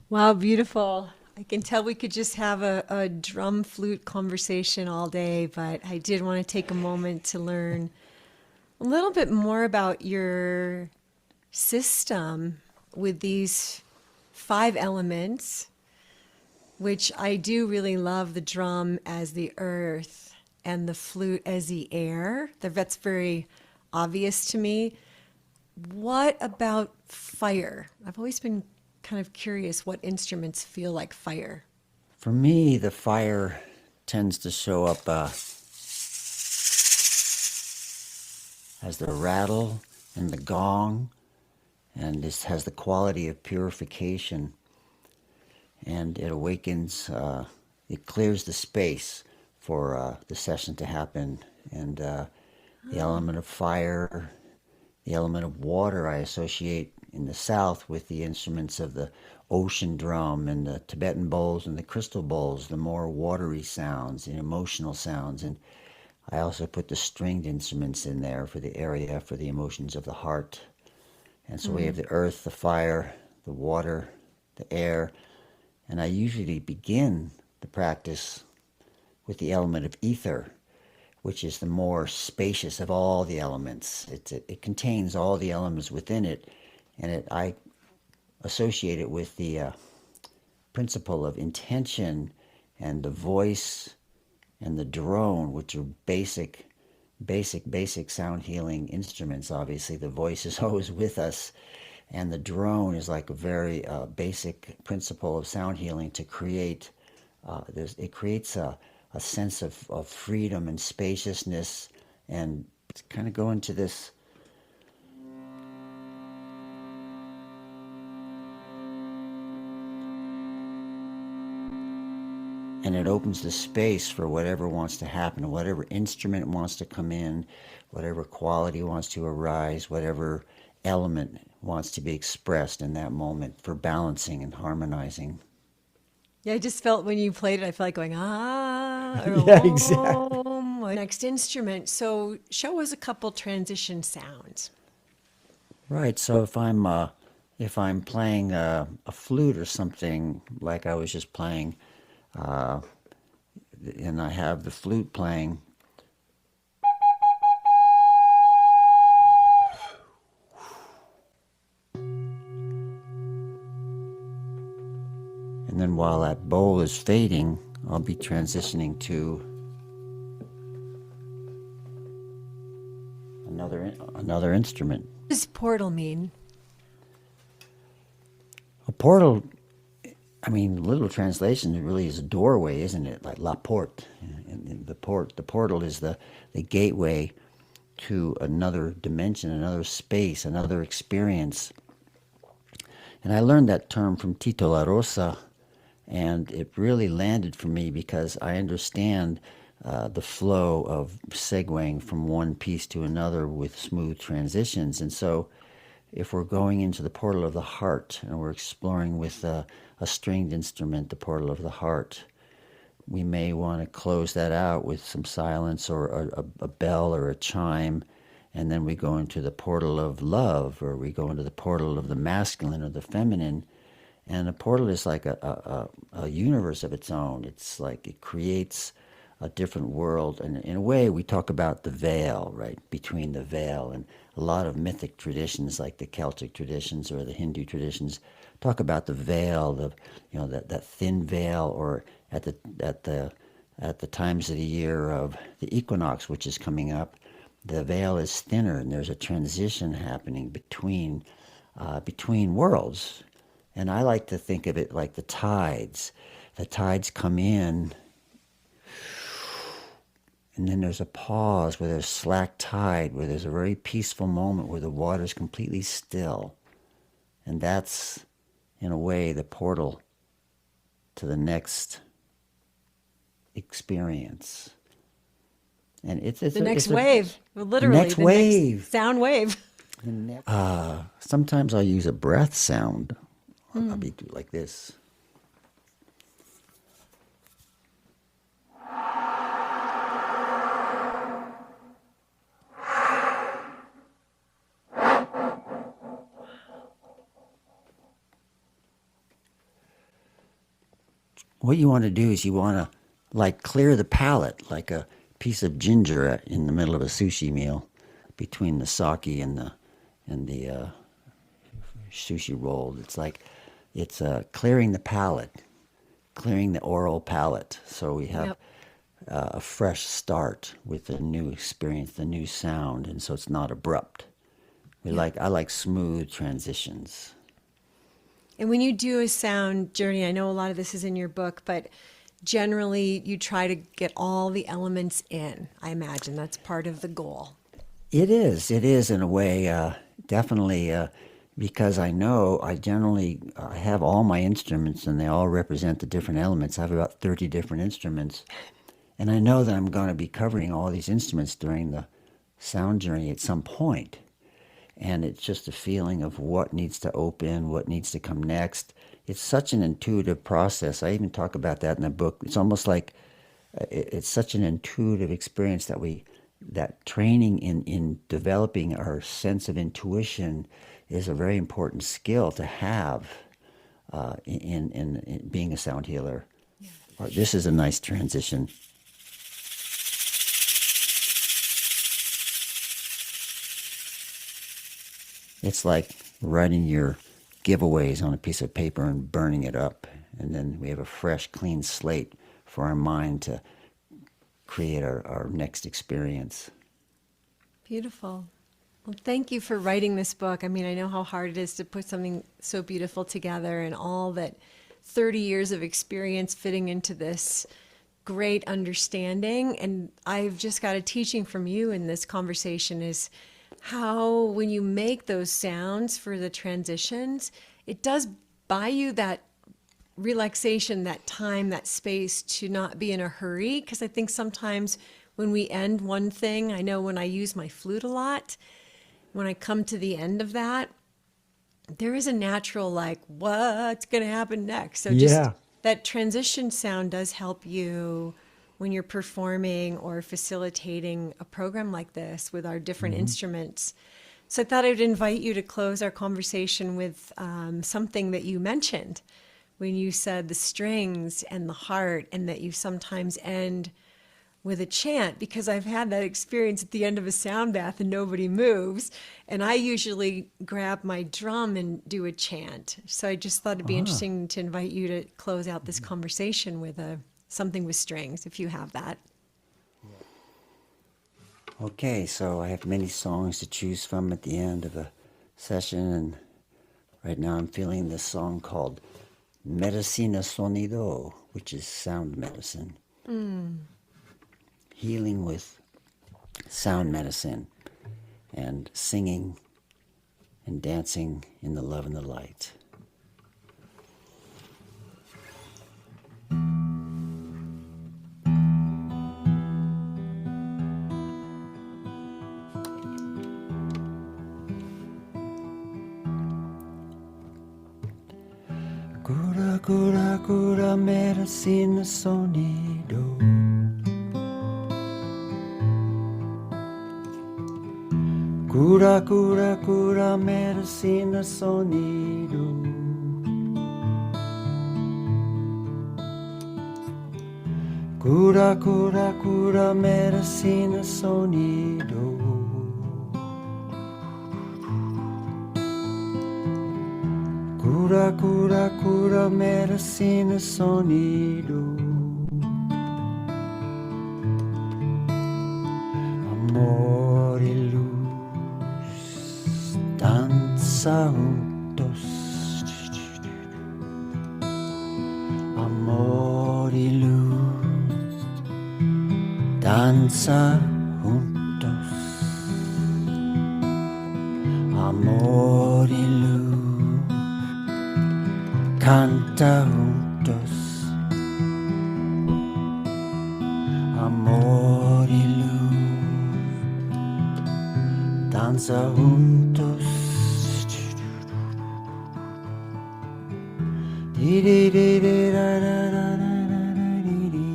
Wow, beautiful. I can tell we could just have a drum flute conversation all day, but I did want to take a moment to learn a little bit more about your system with these 5 elements, which I do really love the drum as the earth and the flute as the air. That's very obvious to me. What about fire? I've always been kind of curious what instruments feel like fire. For me, the fire tends to show up as the rattle and the gong, and this has the quality of purification, and it awakens, it clears the space for the session to happen. And the element of fire, the element of water I associate in the South with the instruments of the ocean drum and the Tibetan bowls and the crystal bowls, the more watery sounds and emotional sounds. And I also put the stringed instruments in there for the area, for the emotions of the heart. And so we have the earth, the fire, the water, the air. And I usually begin the practice with the element of ether, which is the more spacious of all the elements. It contains all the elements within it. And I associate it with the principle of intention and the voice and the drone, which are basic sound healing instruments. Obviously, the voice is always with us, and the drone is like a very basic principle of sound healing to create. It creates a sense of freedom and spaciousness, and kind of go into this and it opens the space for whatever wants to happen, whatever instrument wants to come in, whatever quality wants to arise, whatever element wants to be expressed in that moment for balancing and harmonizing. Yeah, I just felt when you played it, I felt like going, or Yeah, exactly. Next instrument. So show us a couple transition sounds. Right. So if I'm playing a flute or something like I was just playing, and I have the flute playing, And then while that bowl is fading, I'll be transitioning to another instrument. What does portal mean? A portal, I mean, literal translation really is a doorway, isn't it? Like la porte. And the portal is the gateway to another dimension, another space, another experience. And I learned that term from Tito La Rosa, and it really landed for me because I understand the flow of segueing from one piece to another with smooth transitions. And so if we're going into the portal of the heart and we're exploring with a stringed instrument, the portal of the heart, we may want to close that out with some silence or a bell or a chime. And then we go into the portal of love, or we go into the portal of the masculine or the feminine. And a portal is like a universe of its own. It's like it creates a different world. And in a way, we talk about the veil, right? Between the veil. And a lot of mythic traditions, like the Celtic traditions or the Hindu traditions, talk about the veil, that thin veil, or at the times of the year of the equinox, which is coming up, the veil is thinner, and there's a transition happening between worlds. And I like to think of it like the tides. The tides come in, and then there's a pause where there's slack tide, where there's a very peaceful moment where the water's completely still. And that's, in a way, the portal to the next experience. And it's The next wave. Well, literally. Next wave. Next sound wave. Sometimes I'll use a breath sound. I'll be like this. What you want to do is you want to like clear the palate, like a piece of ginger in the middle of a sushi meal, between the sake and the sushi roll. It's like it's clearing the palate, clearing the oral palate, so we have a fresh start with a new experience, the new sound, and so it's not abrupt. I like smooth transitions. And when you do a sound journey, I know a lot of this is in your book, but generally you try to get all the elements in. I imagine that's part of the goal. It is in a way, definitely, because I know I generally have all my instruments and they all represent the different elements. I have about 30 different instruments. And I know that I'm going to be covering all these instruments during the sound journey at some point. And it's just a feeling of what needs to open, what needs to come next. It's such an intuitive process. I even talk about that in the book. It's almost like it's such an intuitive experience that training in developing our sense of intuition is a very important skill to have in being a sound healer. Yeah. This is a nice transition. It's like writing your giveaways on a piece of paper and burning it up. And then we have a fresh, clean slate for our mind to create our next experience. Beautiful. Well, thank you for writing this book. I mean, I know how hard it is to put something so beautiful together, and all that 30 years of experience fitting into this great understanding. And I've just got a teaching from you in this conversation is how when you make those sounds for the transitions, it does buy you that relaxation, that time, that space to not be in a hurry. Because I think sometimes when we end one thing, I know when I use my flute a lot, when I come to the end of that, there is a natural like, what's going to happen next? So just that transition sound does help you when you're performing or facilitating a program like this with our different instruments. So I thought I would invite you to close our conversation with something that you mentioned when you said the strings and the heart, and that you sometimes end with a chant, because I've had that experience at the end of a sound bath and nobody moves. And I usually grab my drum and do a chant. So I just thought it'd be Ah, interesting to invite you to close out this conversation with something with strings, if you have that. okay, so I have many songs to choose from at the end of a session, and right now I'm feeling this song called Medicina Sonido, which is sound medicine. Healing with sound medicine and singing and dancing in the love and the light. Cura, cura, cura, medicina sonido. Cura, cura, cura, medicina sonido. Cura, cura, cura, medicina sonido. Cura, cura, cura, medicina sonido. Amor y luz, danza juntos. Amor y luz, danza juntos. Amor y luz, canta juntos. Amor y luz, danza juntos. Di di di di da da da da da di di.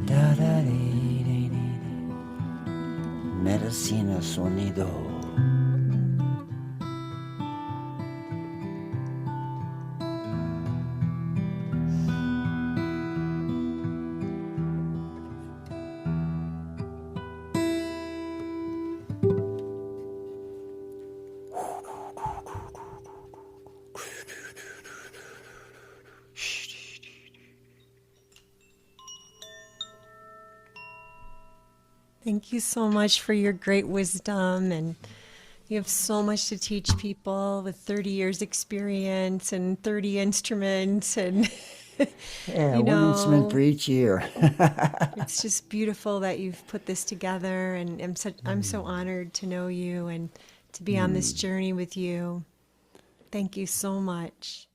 Da da di di di. Medicina sonido. Thank you so much for your great wisdom, and you have so much to teach people with 30 years experience and 30 instruments, and Yeah, you one instrument for know, each year. it's just beautiful that you've put this together, and I'm so honored to know you and to be on this journey with you. Thank you so much.